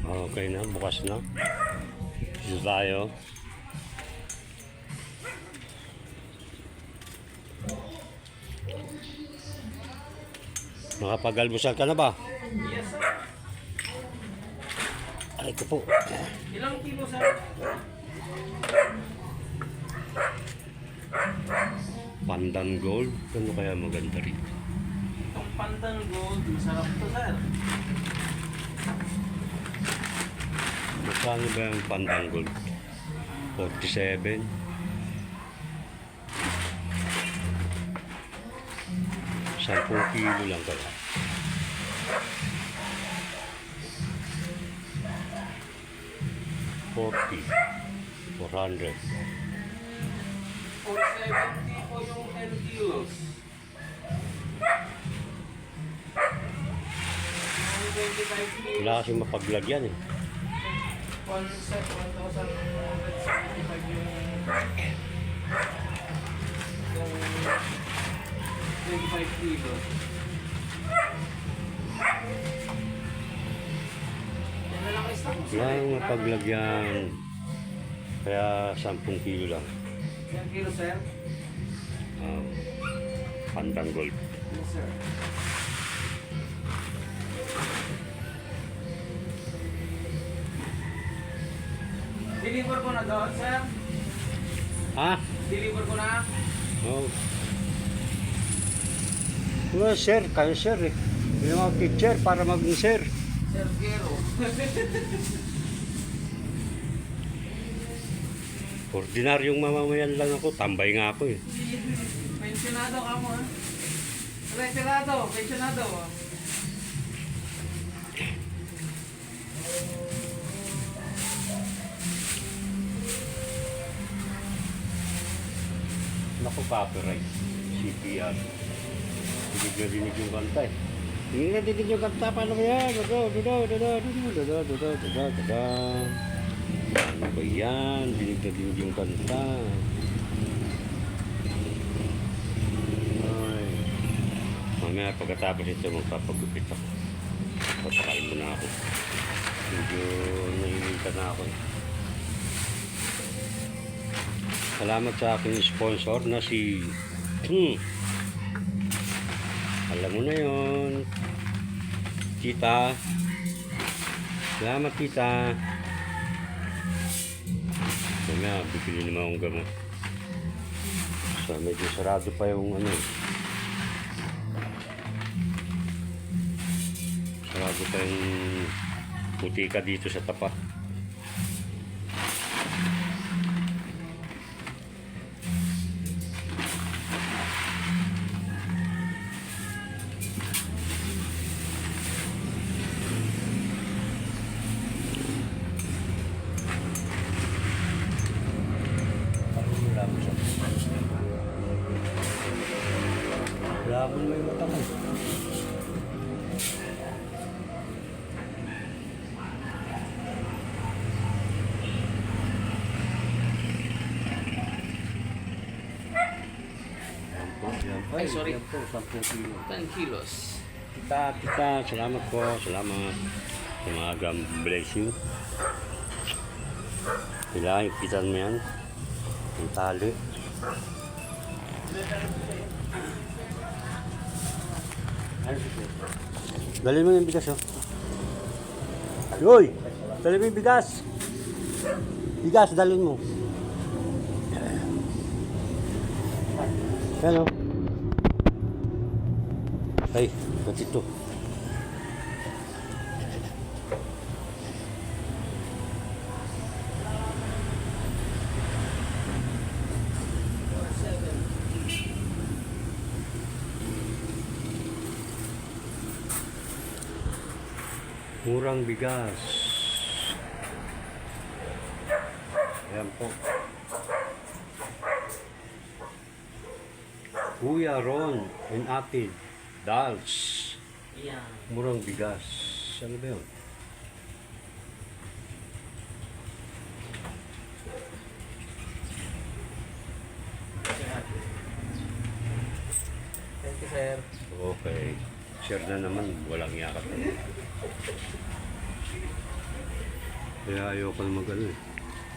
Okay na, bukas na. Dito tayo. Nakapag-almusal ka na ba? Yes, sir. Ay ko po. Ilang kilo, sir? Pandan Gold. Ano kaya maganda rin? Itong Pandan Gold, masarap to, sir. Magkano ba yung Pandan Gold? 47. Sampung kilo lang kaya. 400. 470 po yung 10 kilos. Yung 25 kilos. Wala kasing mapaglagyan eh. 1,175 yung 25 kilos. Yan na lang ang stock mo, sir. Wala yung mapaglagyan. Kaya 10 kilo lang. 10 kilos, sir? Pandan Gold. Yes, sir. Deliver ko na doon, sir. Ha? Deliver ko na. Oh. Well, sir, kayo sir eh. Yung mga teacher para maging sir. Sir Gero. Ordinaryong mamamayan lang ako, tambay nga ako eh. Pensionado ka mo, ha? Pensionado. Naku, copyright. CPR. Dinig na dinig yung kanta eh. Dinig na dinig yung kanta, paano ba yan? Ano ba yan? Dinig na dinig yung kanta. Ay. Mamaya pagkatapos ito, magpapagupit ako. Papakain mo na ako. Medyo nahihintay na ako eh. Salamat sa aking sponsor na si alam mo na yon, Tita. Salamat, Tita. Kaya bibili naman akong gamot. So medyo sarado pa yung ano. Sarado pa yung butika dito sa tapat. Labon mo yung mata mo. Ay, sorry. Yan po, 10 kilo. 10 kilos. Tita, salamat po. Salamat. Umaga, bless you. Kailangan ipitan mo yan. Ang tali. Dali mo yung bigas, oh. Yoy! Dali mo yung bigas! Bigas, dalhin mo. Hello. Ay, ba't ito? Murang bigas. Ayan po. Kuya Ron and Ate Dals. Yan. Murang bigas. Ano ba yun? Thank you, sir. Okay. Share na naman. Walang yakap. Kaya ayoko na mag-ano eh.